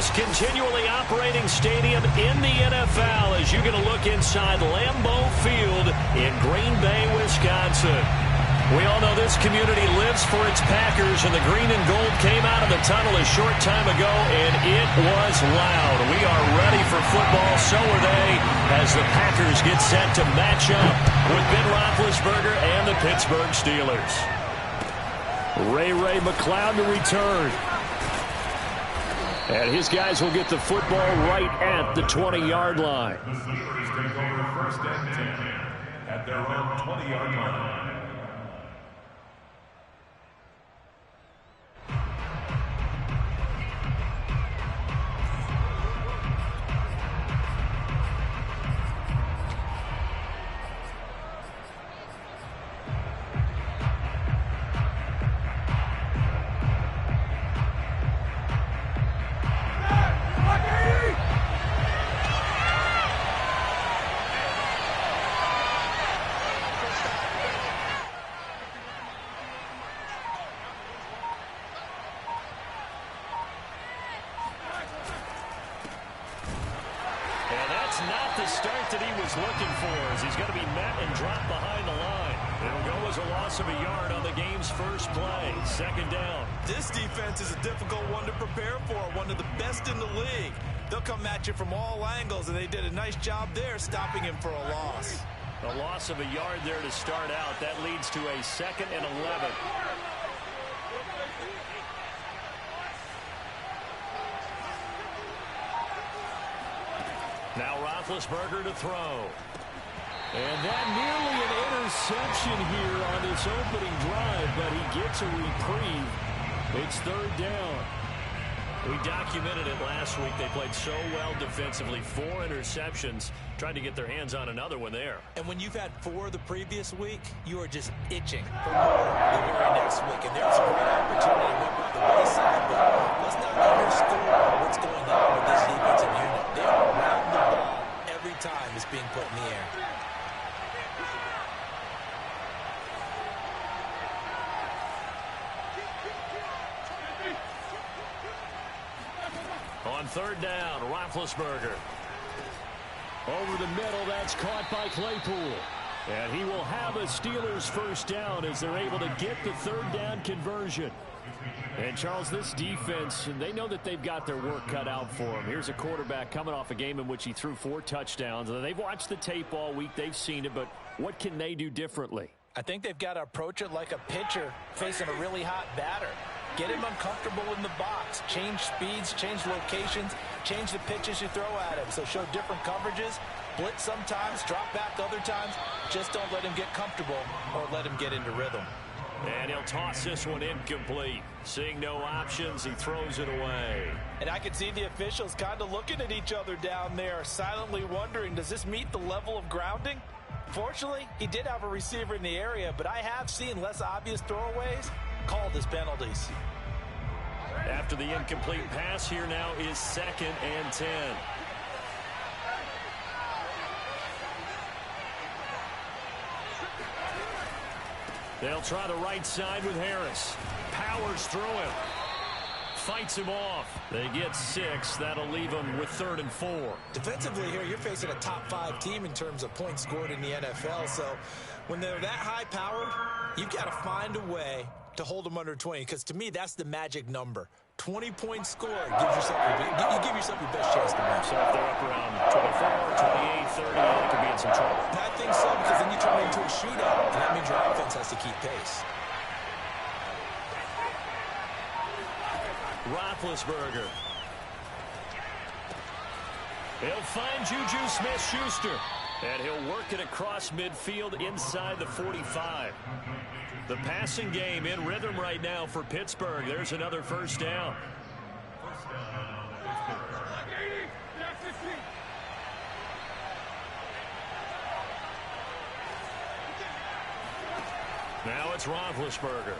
most continually operating stadium in the NFL as you get a look inside Lambeau Field in Green Bay, Wisconsin. We all know this community lives for its Packers, and the green and gold came out of the tunnel a short time ago, and it was loud. We are ready for football, so are they, as the Packers get set to match up with Ben Roethlisberger and the Pittsburgh Steelers. Ray McCloud to return. And his guys will get the football right at the 20-yard line. The Steelers take over first and 10 at their own 20-yard line. Not the start that he was looking for, as he's going to be met and dropped behind the line. It'll go as a loss of a yard on the game's first play. Second down. This defense is a difficult one to prepare for, one of the best in the league. They'll come at you from all angles, and they did a nice job there stopping him for a loss. A loss of a yard there to start out. That leads to a 2nd and 11. Now Roethlisberger to throw. And that nearly an interception here on this opening drive, but he gets a reprieve. It's 3rd down. We documented it last week. They played so well defensively. 4 interceptions. Trying to get their hands on another one there. And when you've had 4 the previous week, you are just itching for more the very next week. And there's a great opportunity to win by the wayside, but let's not underscore what's going on with this defensive unit. They are around the ball every time it's being put in the air. On 3rd down, Roethlisberger. Over the middle, that's caught by Claypool. And he will have a Steelers first down as they're able to get the 3rd down conversion. And, Charles, this defense, they know that they've got their work cut out for them. Here's a quarterback coming off a game in which he threw 4 touchdowns. And they've watched the tape all week. They've seen it, but what can they do differently? I think they've got to approach it like a pitcher facing a really hot batter. Get him uncomfortable in the box. Change speeds, change locations, change the pitches you throw at him. So show different coverages, blitz sometimes, drop back other times. Just don't let him get comfortable or let him get into rhythm. And he'll toss this one incomplete. Seeing no options, he throws it away. And I can see the officials kind of looking at each other down there, silently wondering, does this meet the level of grounding? Fortunately, he did have a receiver in the area, but I have seen less obvious throwaways called as penalties. After the incomplete pass, here now is 2nd and 10. They'll try the right side with Harris. Powers through him. Fights him off. They get 6. That'll leave them with 3rd and 4. Defensively here, you're facing a top 5 team in terms of points scored in the NFL. So when they're that high powered, you've got to find a way to hold them under 20, because to me that's the magic number. 20 points scored gives yourself you give yourself your best chance to win. So if they're up around 24, 28, 30, they could be in some trouble. I think so, because then you turn it into a shootout, and that means your offense has to keep pace. Roethlisberger. He'll find Juju Smith-Schuster, and he'll work it across midfield inside the 45. The passing game in rhythm right now for Pittsburgh. There's another first down. Now it's Roethlisberger.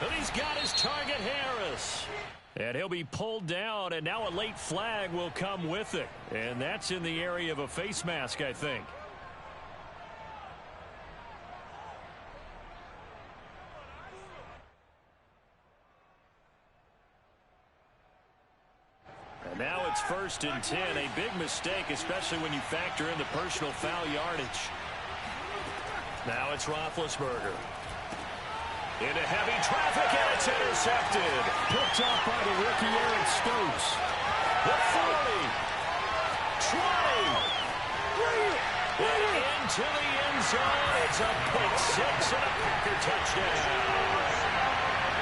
And he's got his target, Harris. And he'll be pulled down, and now a late flag will come with it. And that's in the area of a face mask, I think. Now it's 1st and 10. A big mistake, especially when you factor in the personal foul yardage. Now it's Roethlisberger. Into heavy traffic, and it's intercepted. Picked off by the rookie Aaron Stokes. The 40. 20. And into the end zone. It's a pick six and a Packer touchdown.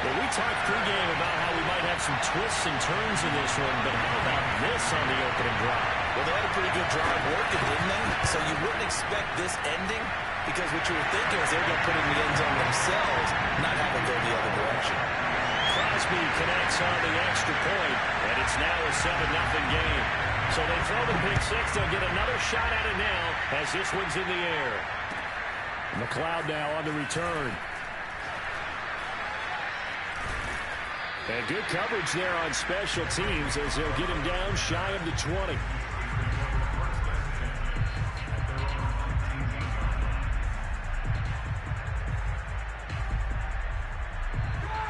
Well, we talked pregame about how we might have some twists and turns in this one, but how about this on the opening drive? Well, they had a pretty good drive working, didn't they? So you wouldn't expect this ending, because what you were thinking is they were going to put it in the end zone themselves, not have it go the other direction. Crosby connects on the extra point, and it's now a 7-0 game. So they throw the pick six. They'll get another shot at it now as this one's in the air. McLeod now on the return. And good coverage there on special teams as they'll get him down shy of the 20.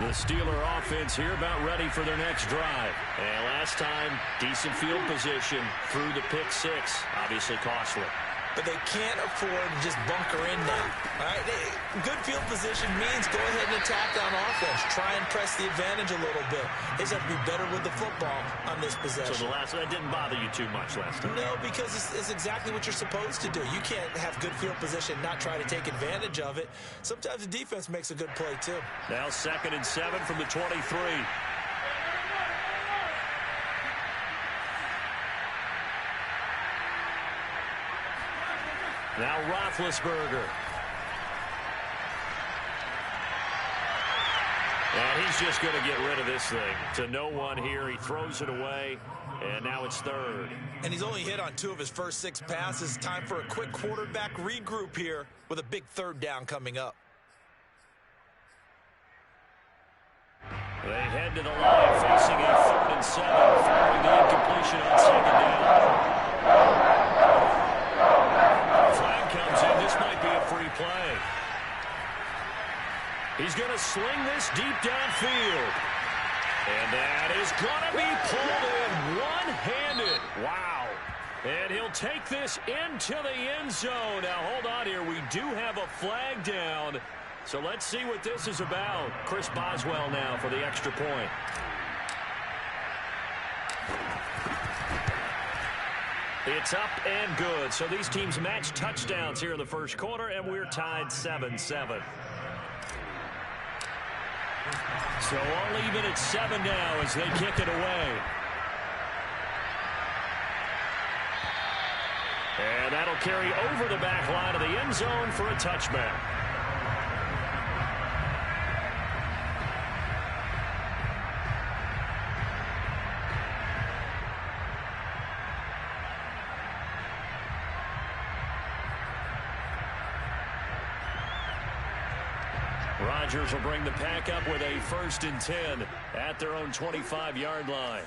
The Steeler offense here about ready for their next drive. And last time, decent field position through the pick six. Obviously costly. But they can't afford to just bunker in now. All right, good field position means go ahead and attack on offense. Try and press the advantage a little bit. They just have to be better with the football on this possession. So that didn't bother you too much last time? No, because it's exactly what you're supposed to do. You can't have good field position, not try to take advantage of it. Sometimes the defense makes a good play, too. Now 2nd and 7 from the 23. Now Roethlisberger. And he's just going to get rid of this thing. To no one here. He throws it away. And now it's 3rd. And he's only hit on 2 of his first 6 passes. Time for a quick quarterback regroup here with a big 3rd down coming up. They head to the line facing a 3rd and 7 following the incompletion on 2nd down. Flag comes in. This might be a free play. He's going to sling this deep downfield. And that is going to be pulled in one-handed. Wow. And he'll take this into the end zone. Now, hold on here. We do have a flag down. So let's see what this is about. Chris Boswell now for the extra point. It's up and good. So these teams match touchdowns here in the first quarter, and we're tied 7-7. So all even at 7 now as they kick it away. And that'll carry over the back line of the end zone for a touchback. Rodgers will bring the pack up with a 1st and 10 at their own 25-yard line.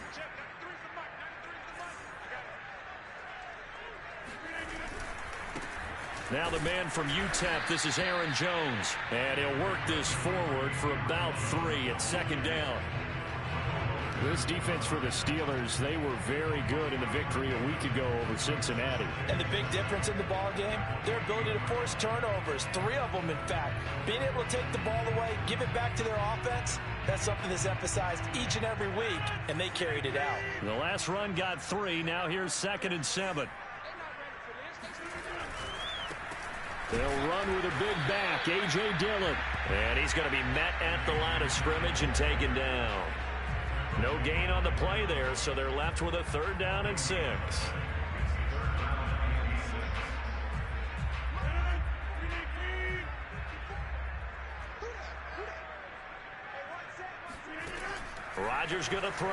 Now the man from UTEP, this is Aaron Jones. And he'll work this forward for about 3 at 2nd down. This defense for the Steelers, they were very good in the victory a week ago over Cincinnati. And the big difference in the ball game, their ability to force turnovers, 3 of them in fact. Being able to take the ball away, give it back to their offense, that's something that's emphasized each and every week, and they carried it out. The last run got 3. Now here's 2nd and 7. They'll run with a big back, A.J. Dillon. And he's going to be met at the line of scrimmage and taken down. No gain on the play there, so they're left with a 3rd down and 6. Rodgers going to throw.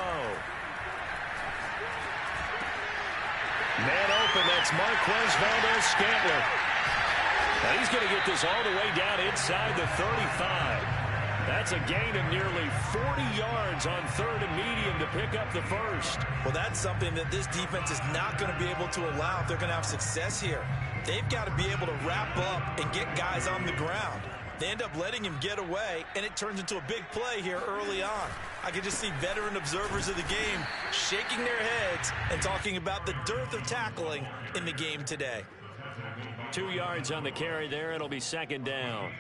Man open, that's Marquez Valdez-Scantling. Now he's going to get this all the way down inside the 35. That's a gain of nearly 40 yards on 3rd and medium to pick up the 1st. Well, that's something that this defense is not going to be able to allow if they're going to have success here. They've got to be able to wrap up and get guys on the ground. They end up letting him get away, and it turns into a big play here early on. I can just see veteran observers of the game shaking their heads and talking about the dearth of tackling in the game today. 2 yards on the carry there. It'll be second down.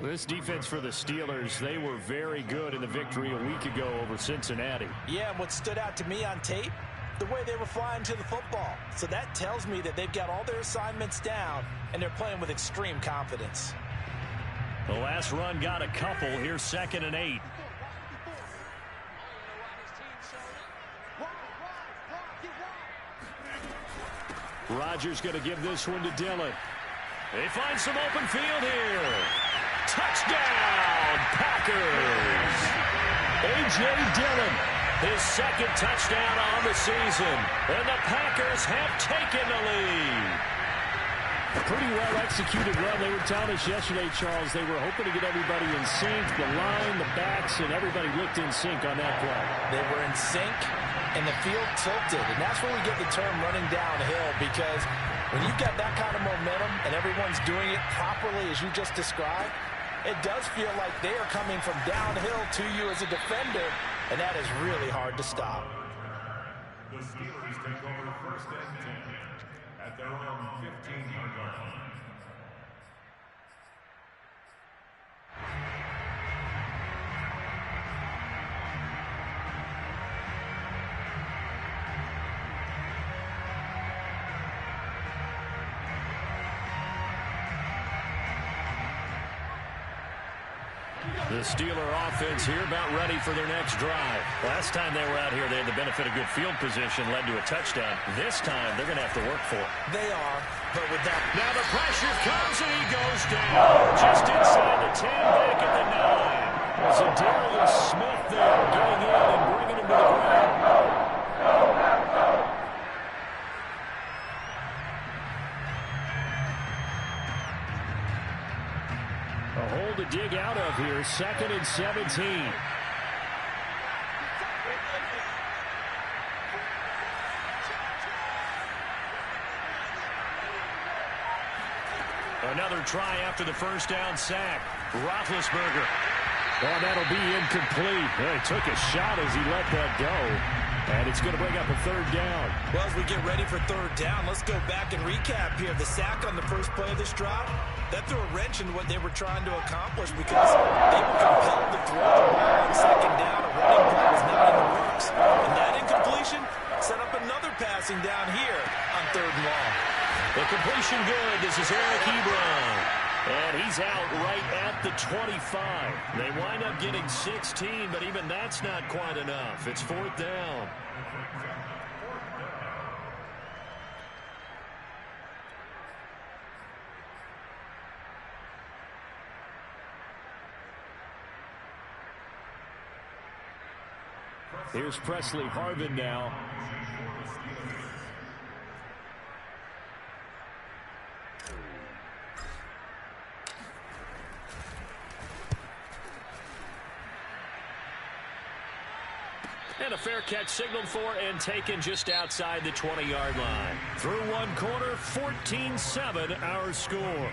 This defense for the Steelers, they were very good in the victory a week ago over Cincinnati. Yeah, and what stood out to me on tape, the way they were flying to the football. So that tells me that they've got all their assignments down, and they're playing with extreme confidence. The last run got a couple. Here's 2nd and 8. Rodgers going to give this one to Dillon. They find some open field here. Touchdown, Packers! A.J. Dillon, his 2nd touchdown on the season. And the Packers have taken the lead. Pretty well executed run. They were telling us yesterday, Charles, they were hoping to get everybody in sync, the line, the backs, and everybody looked in sync on that play. They were in sync, and the field tilted. And that's where we get the term running downhill, because when you've got that kind of momentum and everyone's doing it properly as you just described, it does feel like they are coming from downhill to you as a defender, and that is really hard to stop. The Steelers take over 1st and 10 at their own 15-yard line. The Steeler offense here about ready for their next drive. Last time they were out here, they had the benefit of good field position, led to a touchdown. This time, they're going to have to work for it. They are, but with that... Now the pressure comes, and he goes down. Just inside the 10, back at the 9. So Darius Smith there getting in and bringing him to the ground. A hole to dig out of here. 2nd and 17. Another try after the first down sack. Roethlisberger. Oh, that'll be incomplete. He took a shot as he let that go. And it's going to bring up a 3rd down. Well, as we get ready for 3rd down, let's go back and recap here. The sack on the first play of this drive, that threw a wrench in what they were trying to accomplish, because they were compelled to throw the ball on 2nd down. A running play was not in the works. And that incompletion set up another passing down here on 3rd and long. The completion good. This is Eric Ebron. And he's out right at the 25. They wind up getting 16, but even that's not quite enough. It's 4th down. Here's Presley Harvin now. And a fair catch signaled for and taken just outside the 20-yard line. Through one quarter, 14-7 our score.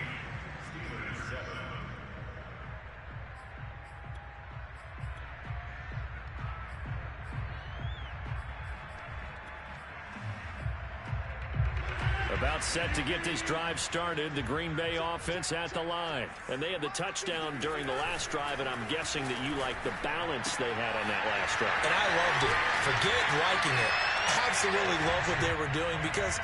About set to get this drive started. The Green Bay offense at the line. And they had the touchdown during the last drive, and I'm guessing that you like the balance they had on that last drive. And I loved it. Forget liking it. Absolutely love what they were doing, because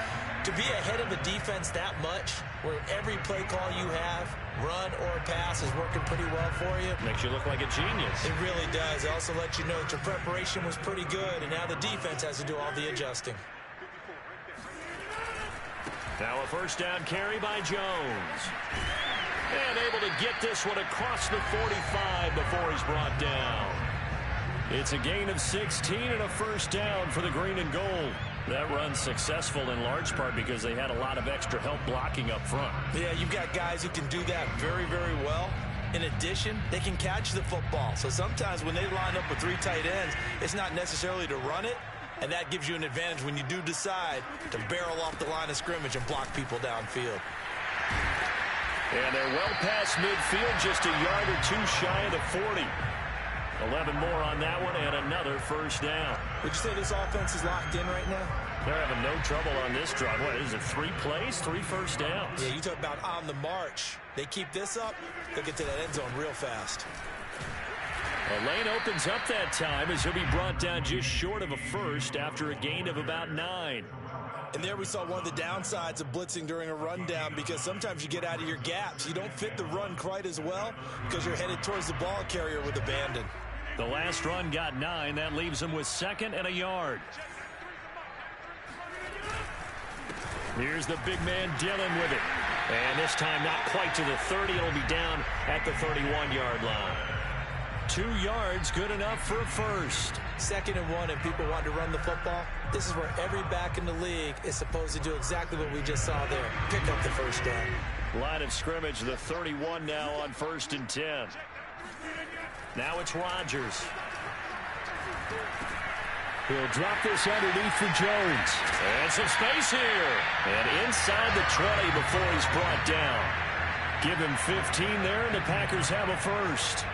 to be ahead of the defense that much, where every play call you have, run or pass, is working pretty well for you. Makes you look like a genius. It really does. It also lets you know that your preparation was pretty good, and now the defense has to do all the adjusting. Now a first down carry by Jones. And able to get this one across the 45 before he's brought down. It's a gain of 16 and a first down for the green and gold. That run's successful in large part because they had a lot of extra help blocking up front. Yeah, you've got guys who can do that very, very well. In addition, they can catch the football. So sometimes when they line up with 3 tight ends, it's not necessarily to run it. And that gives you an advantage when you do decide to barrel off the line of scrimmage and block people downfield. And they're well past midfield, just a yard or two shy of the 40. 11 more on that one and another first down. Would you say this offense is locked in right now? They're having no trouble on this drive. What is it, 3 plays, 3 first downs? Yeah, you talk about on the march. They keep this up, they'll get to that end zone real fast. The lane opens up that time as he'll be brought down just short of a first after a gain of about 9. And there we saw one of the downsides of blitzing during a rundown, because sometimes you get out of your gaps. You don't fit the run quite as well because you're headed towards the ball carrier with abandon. The last run got 9. That leaves him with 2nd and a yard. Here's the big man Dillon with it. And this time not quite to the 30. It'll be down at the 31-yard line. 2 yards, good enough for a first. 2nd and 1, and people want to run the football. This is where every back in the league is supposed to do exactly what we just saw there. Pick up the first down. Line of scrimmage, the 31 now on 1st and 10. Now it's Rodgers. He'll drop this underneath for Jones. And some space here. And inside the 20 before he's brought down. Give him 15 there, and the Packers have a first.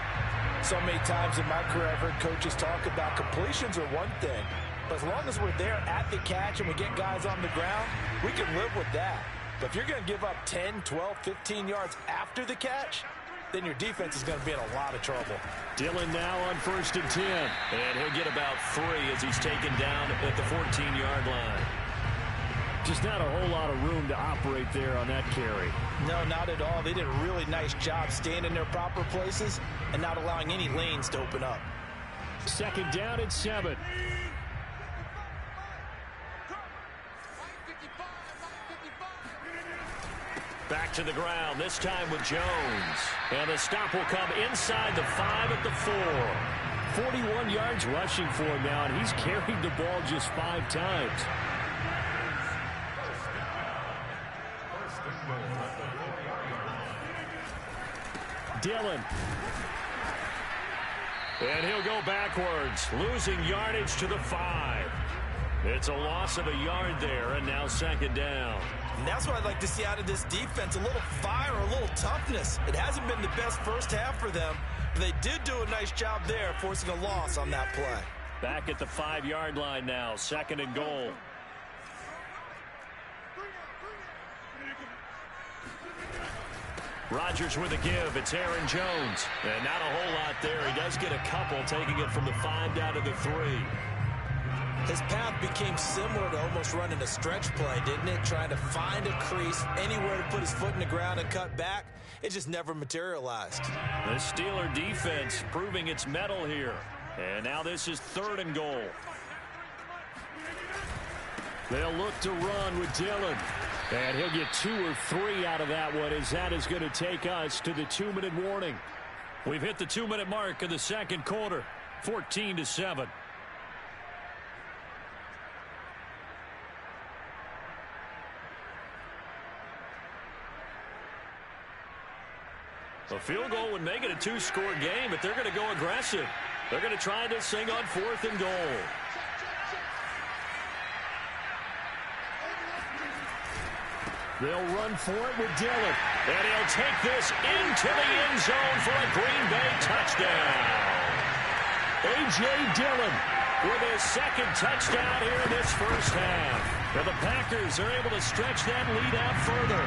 So many times in my career I've heard coaches talk about completions are one thing. But as long as we're there at the catch and we get guys on the ground, we can live with that. But if you're going to give up 10, 12, 15 yards after the catch, then your defense is going to be in a lot of trouble. Dillon now on 1st and 10. And he'll get about 3 as he's taken down at the 14-yard line. Just not a whole lot of room to operate there on that carry. No, not at all. They did a really nice job staying in their proper places and not allowing any lanes to open up. 2nd down and 7. Back to the ground, this time with Jones. And the stop will come inside the 5 at the 4. 41 yards rushing for him now, and he's carried the ball just 5 times. Dillon. And he'll go backwards, losing yardage to the 5. It's a loss of a yard there, and now 2nd down. And that's what I'd like to see out of this defense, a little fire, a little toughness. It hasn't been the best first half for them, but they did do a nice job there, forcing a loss on that play. Back at the 5-yard line now, 2nd and goal. Rodgers with a give. It's Aaron Jones. And not a whole lot there. He does get a couple, taking it from the 5 down to the 3. His path became similar to almost running a stretch play, didn't it? Trying to find a crease, anywhere to put his foot in the ground and cut back. It just never materialized. The Steeler defense proving its mettle here. And now this is 3rd and goal. They'll look to run with Dillon. And he'll get 2 or 3 out of that one, as that is going to take us to the 2-minute warning. We've hit the 2-minute mark of the 2nd quarter, 14-7. A field goal would make it a 2-score game, but they're going to go aggressive. They're going to try this thing on 4th and goal. They'll run for it with Dillon. And he'll take this into the end zone for a Green Bay touchdown. A.J. Dillon with his 2nd touchdown here in this first half. And the Packers are able to stretch that lead out further.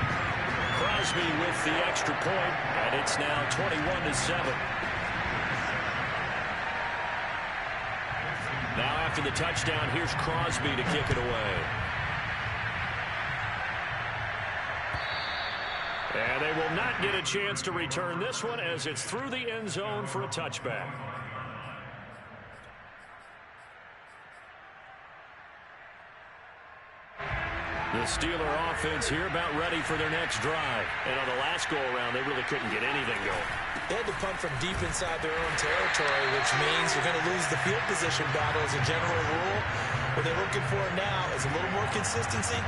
Crosby with the extra point, and it's now 21-7. Now after the touchdown, here's Crosby to kick it away. And they will not get a chance to return this one as it's through the end zone for a touchback. The Steeler offense here about ready for their next drive. And on the last go-around, they really couldn't get anything going. They had to punt from deep inside their own territory, which means you're going to lose the field position battle as a general rule. What they're looking for now is a little more consistency,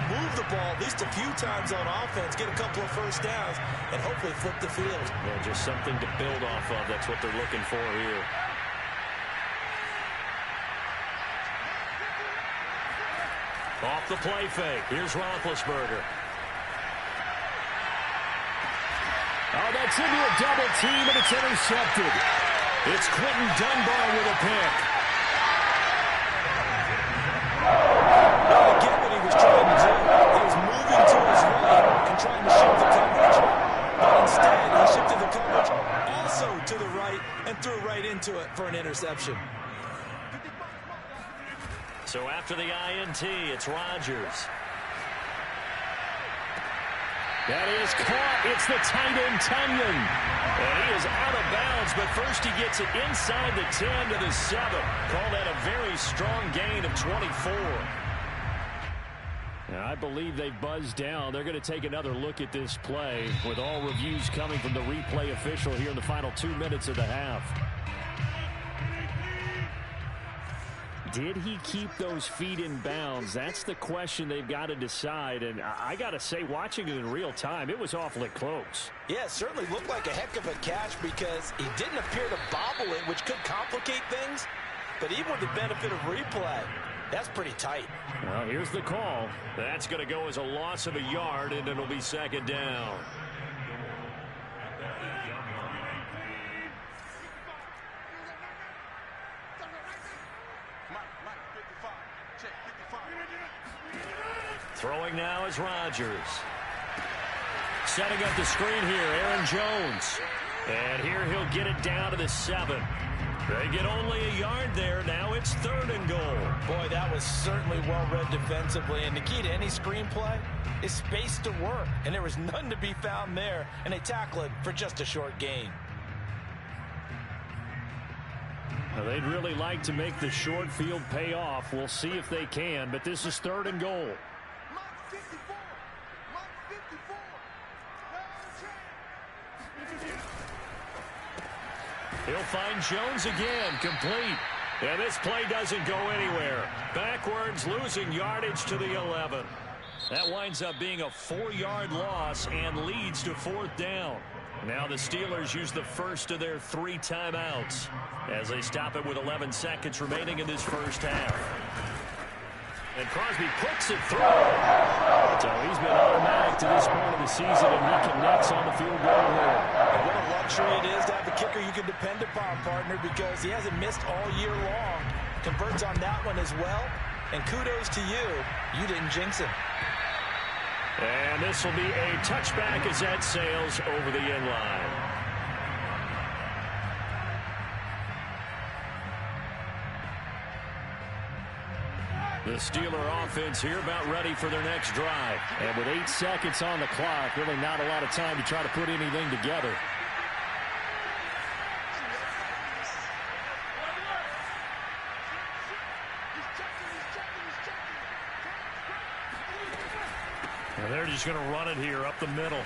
move the ball at least a few times on offense, get a couple of first downs, and hopefully flip the field. Yeah, just something to build off of. That's what they're looking for here. Off the play fake. Here's Roethlisberger. Oh, that's into a double team, and it's intercepted. It's Quentin Dunbar with a pick. Well, again, what he was trying to do, he was moving to his right and trying to shift the coverage. But instead, he shifted the coverage also to the right and threw right into it for an interception. So after the INT, it's Rodgers. That is caught. It's the tight end, Tunyon. And he is out of bounds, but first he gets it inside the 10 to the 7. Call that a very strong gain of 24. Now, I believe they've buzzed down. They're going to take another look at this play with all reviews coming from the replay official here in the final 2 minutes of the half. Did he keep those feet in bounds? That's the question they've got to decide. And I got to say, watching it in real time, it was awfully close. Yeah, it certainly looked like a heck of a catch because he didn't appear to bobble it, which could complicate things. But even with the benefit of replay, that's pretty tight. Well, here's the call. That's going to go as a loss of a yard, and it'll be second down. Throwing now is Rodgers. Setting up the screen here, Aaron Jones. And here he'll get it down to the 7. They get only a yard there. Now it's 3rd and goal. Boy, that was certainly well-read defensively. And the key to any screenplay is space to work. And there was none to be found there. And they tackle it for just a short gain. Now, they'd really like to make the short field pay off. We'll see if they can. But this is 3rd and goal. He'll find Jones again, complete. And this play doesn't go anywhere. Backwards, losing yardage to the 11. That winds up being a 4-yard loss and leads to 4th down. Now the Steelers use the first of their 3 timeouts as they stop it with 11 seconds remaining in this first half. And Crosby puts it through. So he's been automatic to this point of the season, and he connects on the field goal here. And what a luxury it is to have a kicker you can depend upon, partner, because he hasn't missed all year long. Converts on that one as well. And kudos to you. You didn't jinx him. And this will be a touchback as that sails over the end line. The Steeler offense here about ready for their next drive. And with 8 seconds on the clock, really not a lot of time to try to put anything together. And they're just going to run it here up the middle.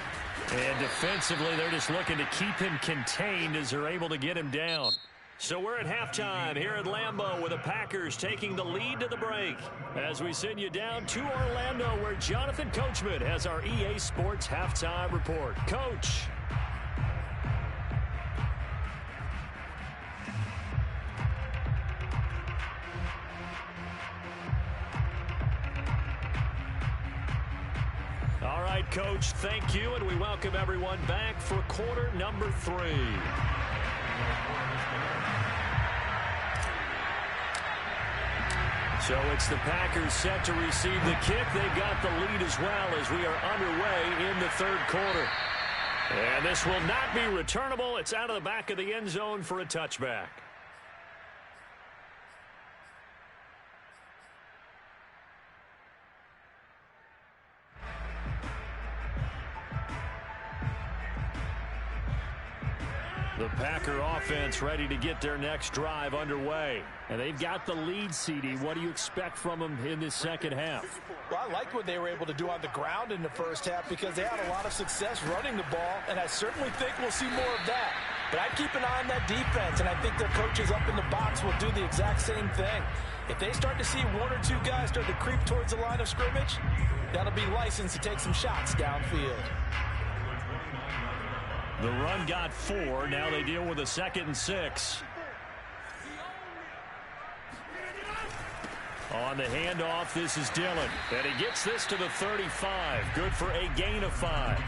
And defensively, they're just looking to keep him contained as they're able to get him down. So we're at halftime here at Lambeau with the Packers taking the lead to the break. As we send you down to Orlando where Jonathan Coachman has our EA Sports halftime report. Coach. All right, Coach, thank you, and we welcome everyone back for quarter number 3. So it's the Packers set to receive the kick. They've got the lead as well as we are underway in the 3rd quarter. And this will not be returnable. It's out of the back of the end zone for a touchback. The Packer offense ready to get their next drive underway. And they've got the lead, CD. What do you expect from them in this second half? Well, I liked what they were able to do on the ground in the first half because they had a lot of success running the ball, and I certainly think we'll see more of that. But I'd keep an eye on that defense, and I think their coaches up in the box will do the exact same thing. If they start to see 1 or 2 guys start to creep towards the line of scrimmage, that'll be licensed to take some shots downfield. The run got 4. Now they deal with a 2nd and 6. On the handoff, this is Dillon. And he gets this to the 35. Good for a gain of 5.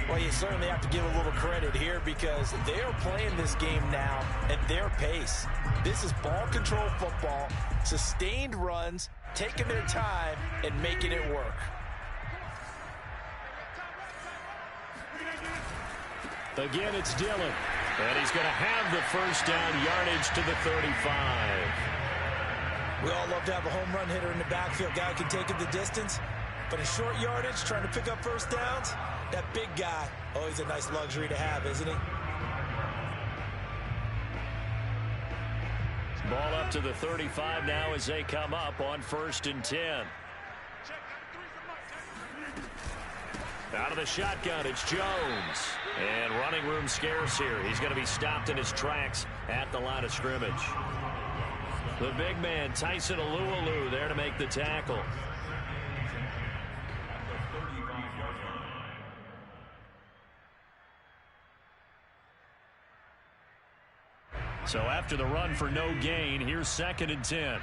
Well, you certainly have to give a little credit here because they are playing this game now at their pace. This is ball control football, sustained runs, taking their time, and making it work. Again, it's Dillon. And he's going to have the first down, yardage to the 35. We all love to have a home run hitter in the backfield. Guy who can take it the distance. But in short yardage, trying to pick up first downs, that big guy, always a nice luxury to have, isn't he? Ball up to the 35 now as they come up on 1st and 10. Out of the shotgun, it's Jones. And running room scarce here. He's going to be stopped in his tracks at the line of scrimmage. The big man, Tyson Alualu, there to make the tackle. So after the run for no gain, here's 2nd and 10.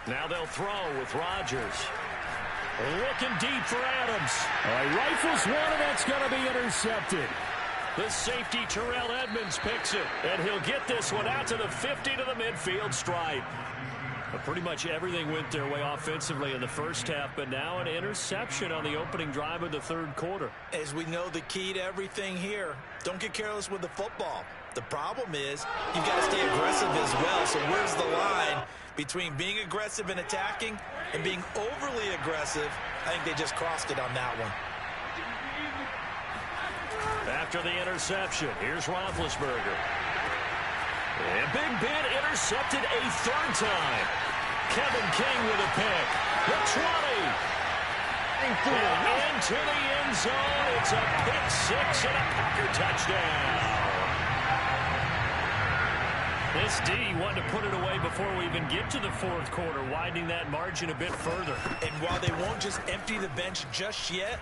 Now they'll throw with Rodgers. Looking deep for Adams. He rifles one, and that's going to be intercepted. The safety, Terrell Edmonds, picks it. And he'll get this one out to the 50 to the midfield stripe. But pretty much everything went their way offensively in the first half, but now an interception on the opening drive of the 3rd quarter. As we know, the key to everything here, don't get careless with the football. The problem is you've got to stay aggressive as well. So where's the line between being aggressive and attacking and being overly aggressive? I think they just crossed it on that one. After the interception, here's Roethlisberger. And Big Ben intercepted a 3rd time. Kevin King with a pick. The 20. And into the end zone. It's a pick 6 and a Packer touchdown. This D wanted to put it away before we even get to the 4th quarter, widening that margin a bit further. And while they won't just empty the bench just yet,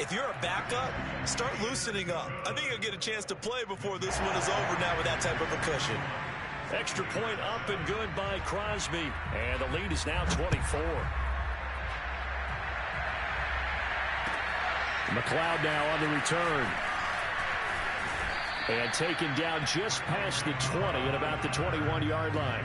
if you're a backup, start loosening up. I think you'll get a chance to play before this one is over now with that type of a cushion. Extra point up and good by Crosby. And the lead is now 24. McLeod now on the return. And taken down just past the 20 at about the 21-yard line.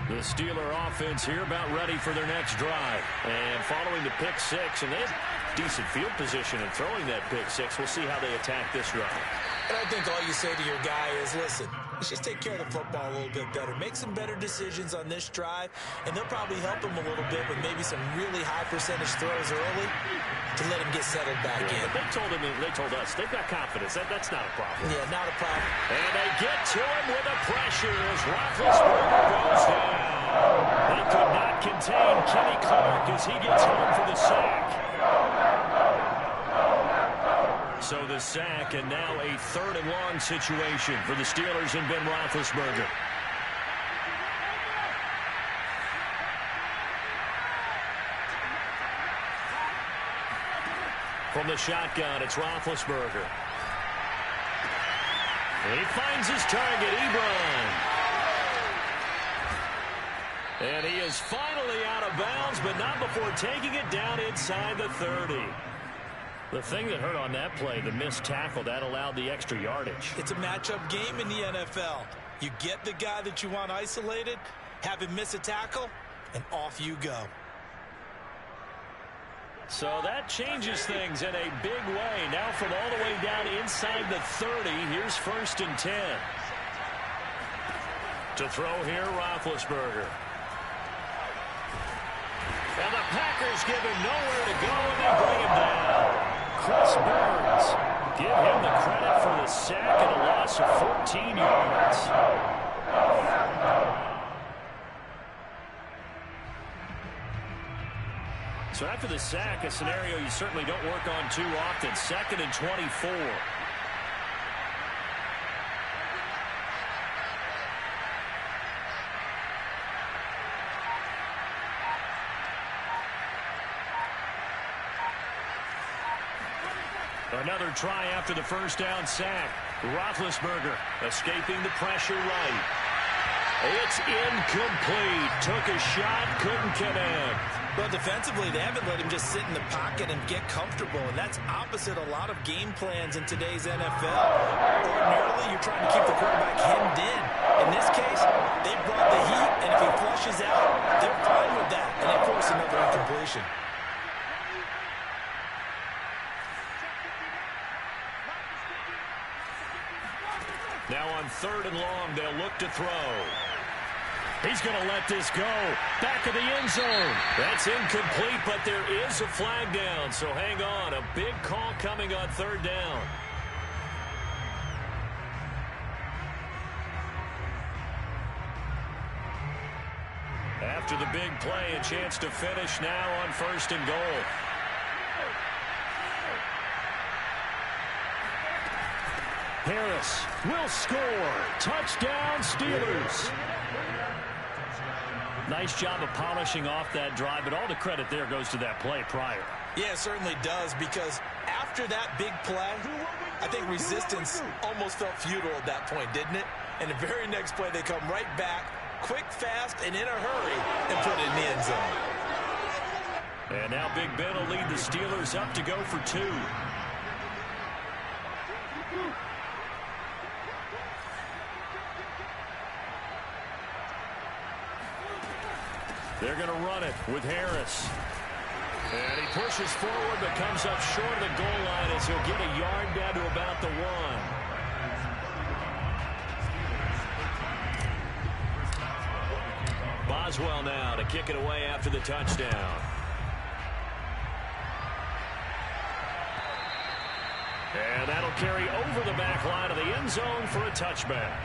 The Steeler offense here about ready for their next drive. And following the pick 6, and they have decent field position in throwing that pick 6. We'll see how they attack this drive. And I think all you say to your guy is, listen, let's just take care of the football a little bit better. Make some better decisions on this drive, and they'll probably help him a little bit with maybe some really high percentage throws early to let him get settled back in. They told us they've got confidence. That's not a problem. Yeah, not a problem. And they get to him with a pressure as Roethlisberger goes down. They could not contain Kenny Clark as he gets home for the sack. So the sack, and now a 3rd and long situation for the Steelers and Ben Roethlisberger. From the shotgun, it's Roethlisberger. And he finds his target, Ebron. And he is finally out of bounds, but not before taking it down inside the 30. The thing that hurt on that play, the missed tackle, that allowed the extra yardage. It's a matchup game in the NFL. You get the guy that you want isolated, have him miss a tackle, and off you go. So that changes things in a big way. Now from all the way down inside the 30, here's 1st and 10. To throw here, Roethlisberger. And the Packers give him nowhere to go, and they bring him down. Chris Burns, give him the credit for the sack and a loss of 14 yards. So after the sack, a scenario you certainly don't work on too often. 2nd and 24. Another try after the first down sack. Roethlisberger escaping the pressure right. It's incomplete. Took a shot, couldn't connect. Well, defensively, they haven't let him just sit in the pocket and get comfortable, and that's opposite a lot of game plans in today's NFL. Ordinarily, you're trying to keep the quarterback hemmed in. In this case, they brought the heat, and if he flushes out, they're fine with that, and they force another incompletion. Now on 3rd and long, they'll look to throw. He's going to let this go. Back of the end zone. That's incomplete, but there is a flag down, so hang on. A big call coming on 3rd down. After the big play, a chance to finish now on 1st and goal. Harris will score. Touchdown, Steelers. Nice job of polishing off that drive, but all the credit there goes to that play prior. Yeah, it certainly does, because after that big play, I think resistance almost felt futile at that point, didn't it? And the very next play, they come right back, quick, fast, and in a hurry, and put it in the end zone. And now Big Ben will lead the Steelers up to go for 2. They're going to run it with Harris. And he pushes forward but comes up short of the goal line as he'll get a yard down to about the 1. Boswell now to kick it away after the touchdown. And that'll carry over the back line of the end zone for a touchback.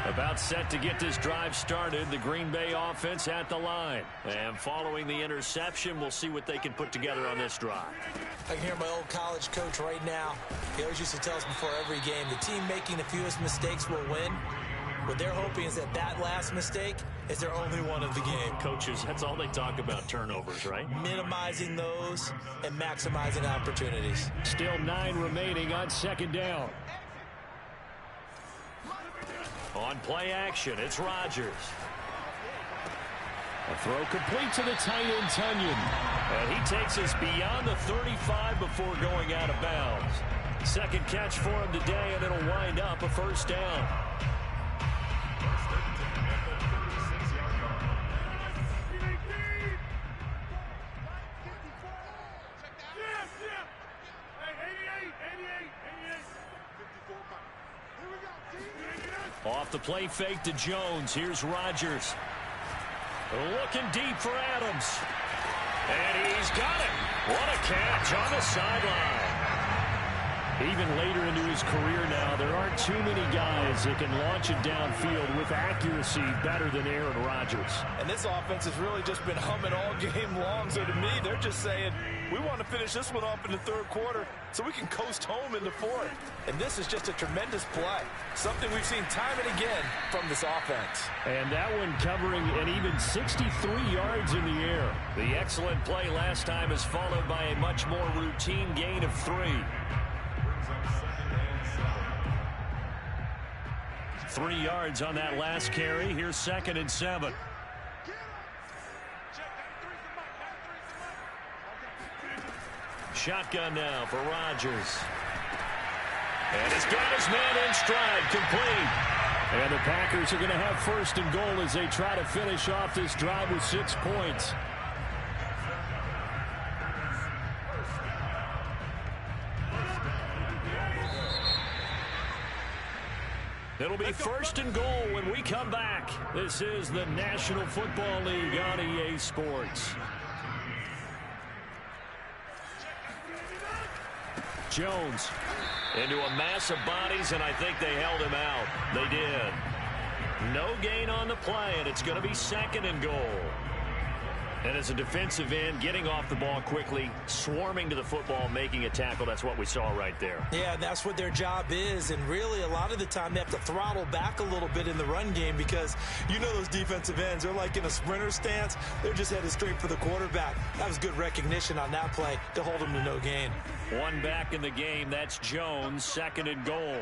About set to get this drive started. The Green Bay offense at the line. And following the interception, we'll see what they can put together on this drive. I can hear my old college coach right now. He always used to tell us before every game, the team making the fewest mistakes will win. What they're hoping is that that last mistake is their only one of the game. Coaches, that's all they talk about, turnovers, right? Minimizing those and maximizing opportunities. Still 9 remaining on 2nd down. On play action, it's Rodgers. A throw complete to the tight end, Tunyon. And he takes us beyond the 35 before going out of bounds. Second catch for him today, and it'll wind up a 1st down. Off the play fake to Jones. Here's Rodgers. Looking deep for Adams. And he's got it. What a catch on the sideline. Even later into his career now, there aren't too many guys that can launch it downfield with accuracy better than Aaron Rodgers. And this offense has really just been humming all game long. So to me, they're just saying, we want to finish this one off in the 3rd quarter so we can coast home in the 4th. And this is just a tremendous play. Something we've seen time and again from this offense. And that one covering an even 63 yards in the air. The excellent play last time is followed by a much more routine gain of 3. 3 yards on that last carry. Here's 2nd and 7. Shotgun now for Rodgers. And he's got his man in stride, complete. And the Packers are going to have 1st and goal as they try to finish off this drive with 6 points. It'll be 1st and goal when we come back. This is the National Football League on EA Sports. Jones into a mass of bodies, and I think they held him out. They did. No gain on the play, and it's going to be 2nd and goal. And as a defensive end, getting off the ball quickly, swarming to the football, making a tackle, that's what we saw right there. Yeah, that's what their job is. And really, a lot of the time, they have to throttle back a little bit in the run game because you know those defensive ends, they're like in a sprinter stance. They're just headed straight for the quarterback. That was good recognition on that play to hold them to no gain. One back in the game. That's Jones, 2nd and goal.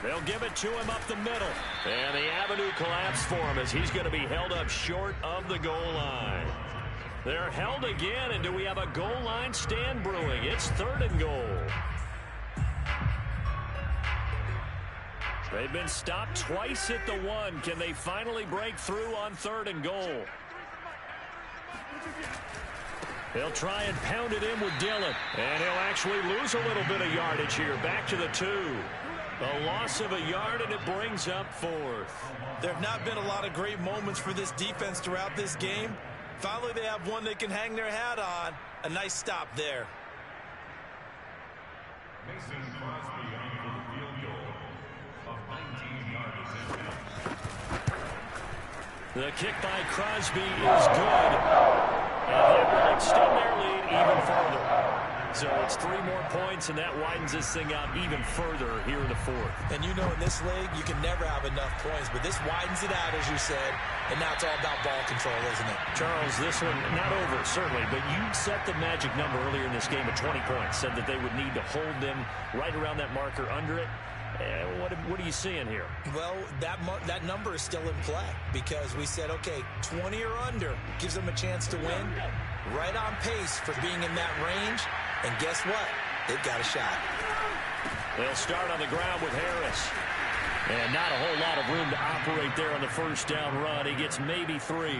They'll give it to him up the middle. And the avenue collapsed for him as he's going to be held up short of the goal line. They're held again, and do we have a goal line stand brewing? It's 3rd and goal. They've been stopped twice at the 1. Can they finally break through on 3rd and goal? They'll try and pound it in with Dillon. And he'll actually lose a little bit of yardage here. Back to the 2. A loss of a yard, and it brings up 4th. There have not been a lot of great moments for this defense throughout this game. Finally, they have one they can hang their hat on. A nice stop there. Mason Crosby on for the field goal of 19 yards. The kick by Crosby is good. And that will extend their lead even further. So it's 3 more points, and that widens this thing out even further here in the 4th. And you know in this league, you can never have enough points, but this widens it out, as you said, and now it's all about ball control, isn't it? Charles, this one not over, certainly, but you set the magic number earlier in this game at 20 points, said that they would need to hold them right around that marker under it. What are you seeing here? Well, that number is still in play because we said, okay, 20 or under gives them a chance to win. Right on pace for being in that range. And guess what? They've got a shot. They'll start on the ground with Harris. And not a whole lot of room to operate there on the first down run. He gets maybe 3.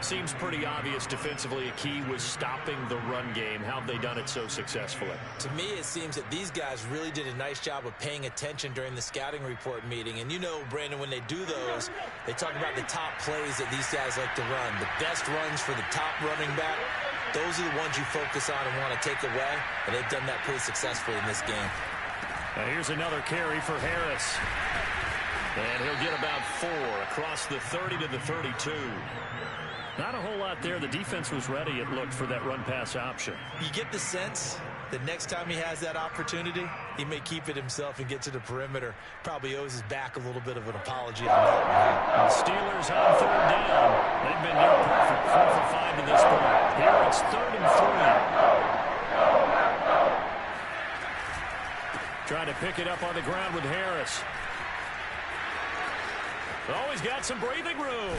Seems pretty obvious defensively a key was stopping the run game. How have they done it so successfully? To me, it seems that these guys really did a nice job of paying attention during the scouting report meeting. And you know, Brandon, when they do those, they talk about the top plays that these guys like to run. The best runs for the top running back, those are the ones you focus on and want to take away. And they've done that pretty successfully in this game. Now here's another carry for Harris. And he'll get about 4 across the 30 to the 32. Not a whole lot there. The defense was ready, it looked, for that run-pass option. You get the sense that next time he has that opportunity, he may keep it himself and get to the perimeter. Probably owes his back a little bit of an apology on that one. The Steelers on 3rd down. They've been near perfect, 4 for 5 to this point. Here it's 3rd and 3. Trying to pick it up on the ground with Harris. Oh, he's got some breathing room.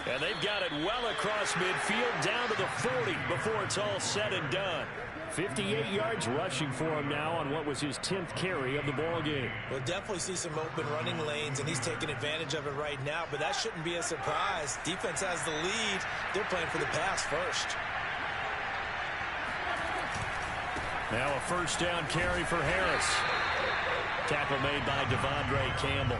And they've got it well across midfield down to the 40 before it's all said and done. 58 yards rushing for him now on what was his 10th carry of the ball game. We'll definitely see some open running lanes, and he's taking advantage of it right now, but that shouldn't be a surprise. Defense has the lead. They're playing for the pass first. Now a first down carry for Harris. Tackle made by Devondre Campbell.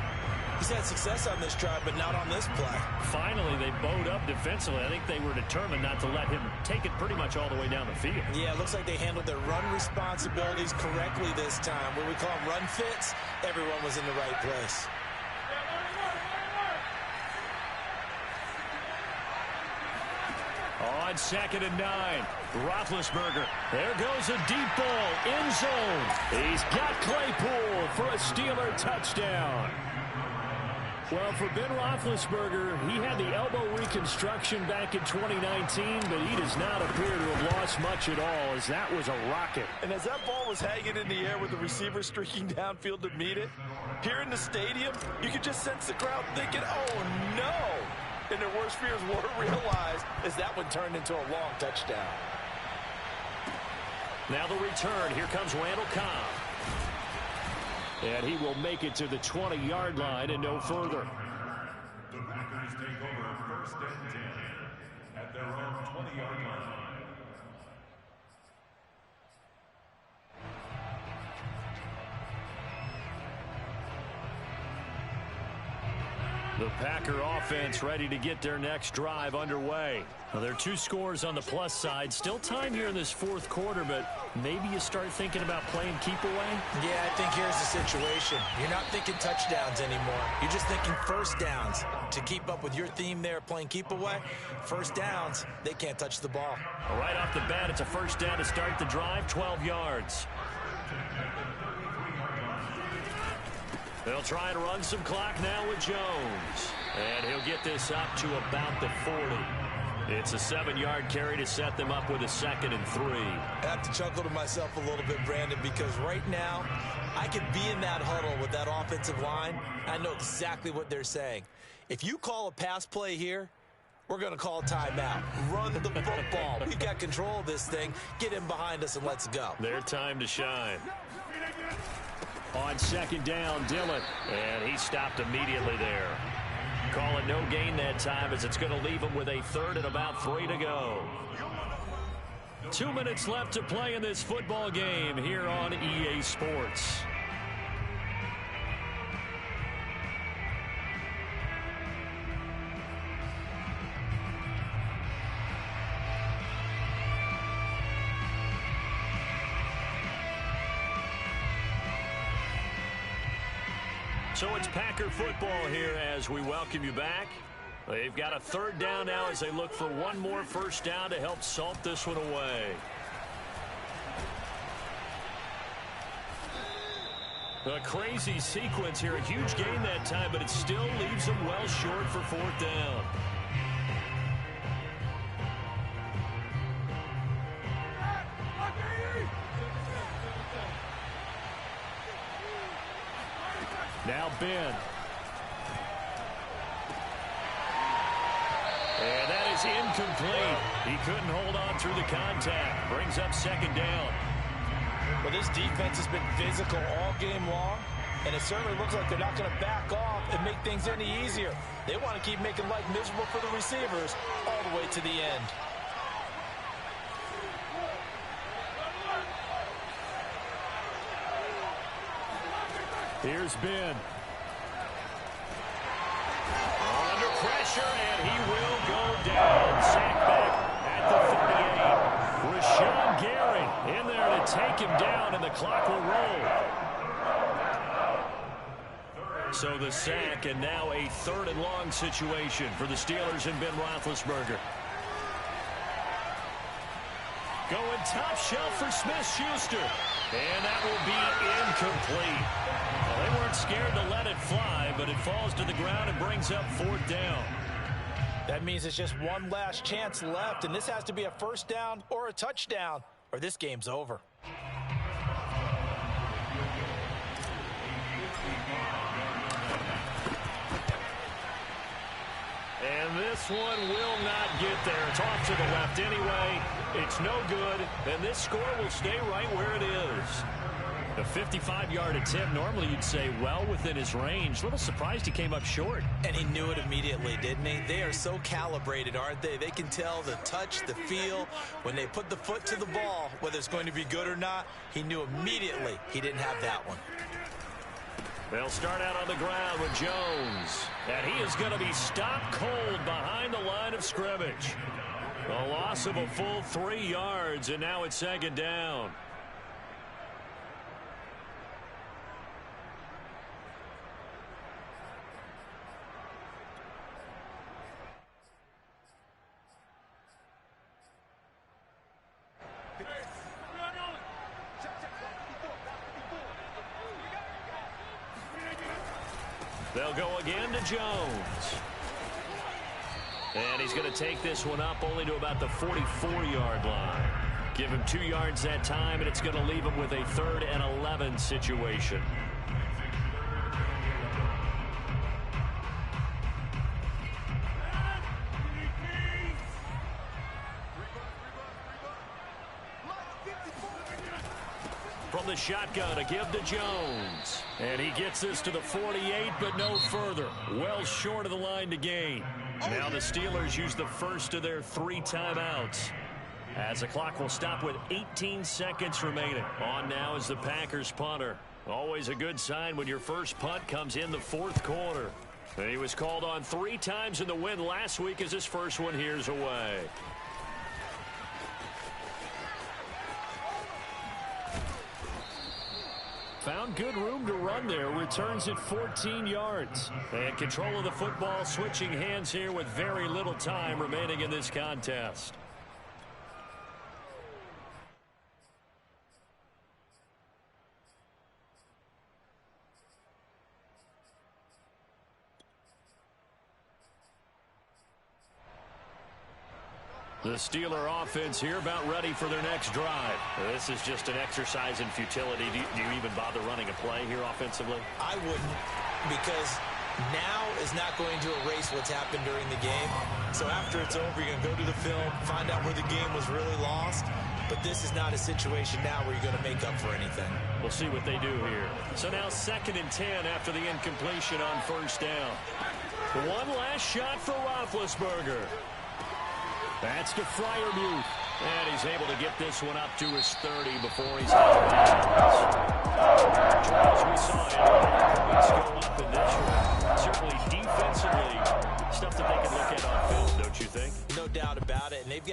He's had success on this drive, but not on this play. Finally, they bowed up defensively. I think they were determined not to let him take it pretty much all the way down the field. Yeah, it looks like they handled their run responsibilities correctly this time. What we call them run fits, everyone was in the right place. On 2nd and 9, Roethlisberger. There goes a deep ball, end zone. He's got Claypool for a Steeler touchdown. Well, for Ben Roethlisberger, he had the elbow reconstruction back in 2019, but he does not appear to have lost much at all, as that was a rocket. And as that ball was hanging in the air with the receiver streaking downfield to meet it, here in the stadium, you could just sense the crowd thinking, oh, no. And their worst fears were realized as that one turned into a long touchdown. Now the return. Here comes Randall Cobb. And he will make it to the 20-yard line and no further. The Packers take over 1st and 10 at their own 20-yard line. The Packer offense ready to get their next drive underway. Well, there are 2 scores on the plus side. Still time here in this fourth quarter, but maybe you start thinking about playing keep away? Yeah, I think here's the situation. You're not thinking touchdowns anymore. You're just thinking first downs. To keep up with your theme there, playing keep away, first downs, they can't touch the ball. Right off the bat, it's a first down to start the drive, 12 yards. They'll try and run some clock now with Jones. And he'll get this up to about the 40. It's a 7-yard carry to set them up with a 2nd and 3. I have to chuckle to myself a little bit, Brandon, because right now I could be in that huddle with that offensive line. I know exactly what they're saying. If you call a pass play here, we're going to call timeout. Run the football. We've got control of this thing. Get in behind us and let's go. Their time to shine. On 2nd down, Dillon. And he stopped immediately there. Call it no gain that time as it's going to leave him with a 3rd and about 3 to go. 2 minutes left to play in this football game here on EA Sports. So it's Packer football here as we welcome you back. They've got a 3rd down now as they look for one more first down to help salt this one away. A crazy sequence here. A huge gain that time, but it still leaves them well short for 4th down. Now Ben. And that is incomplete. He couldn't hold on through the contact. Brings up 2nd down. Well, this defense has been physical all game long, and it certainly looks like they're not going to back off and make things any easier. They want to keep making life miserable for the receivers all the way to the end. Here's Ben. Under pressure, and he will go down. Sacked back at the 38. Rashawn Gary in there to take him down, and the clock will roll. So the sack, and now a 3rd and long situation for the Steelers and Ben Roethlisberger. Going top shelf for Smith-Schuster. And that will be incomplete. Well, they weren't scared to let it fly, but it falls to the ground and brings up 4th down. That means it's just one last chance left, and this has to be a first down or a touchdown, or this game's over. And this one will not get there. It's off to the left anyway. It's no good, and this score will stay right where it is. A 55-yard attempt, normally you'd say well within his range. A little surprised he came up short. And he knew it immediately, didn't he? They are so calibrated, aren't they? They can tell the touch, the feel. When they put the foot to the ball, whether it's going to be good or not, he knew immediately he didn't have that one. They'll start out on the ground with Jones. And he is going to be stopped cold behind the line of scrimmage. A loss of a full 3 yards, and now it's 2nd down. They'll go again to Jones. And he's going to take this one up only to about the 44-yard line. Give him 2 yards that time, and it's going to leave him with a 3rd and 11 situation. From the shotgun, a give to Jones. And he gets this to the 48, but no further. Well short of the line to gain. Now the Steelers use the first of their 3 timeouts, as the clock will stop with 18 seconds remaining. On now is the Packers punter. Always a good sign when your first punt comes in the 4th quarter. He was called on 3 times in the win last week as his first one here's away. Found good room to run there. Returns it 14 yards. And control of the football switching hands here with very little time remaining in this contest. The Steeler offense here about ready for their next drive. This is just an exercise in futility. Do you even bother running a play here offensively? I wouldn't, because now is not going to erase what's happened during the game. So after it's over, you're going to go to the film, find out where the game was really lost. But this is not a situation now where you're going to make up for anything. We'll see what they do here. So now 2nd and 10 after the incompletion on 1st down. One last shot for Roethlisberger. That's to Freiermuth. And he's able to get this one up to his 30 before he's out of bounds. Charles, we saw points go up in this one. Certainly defensively, stuff that they can look at on film, don't you think? No doubt about it. And they've got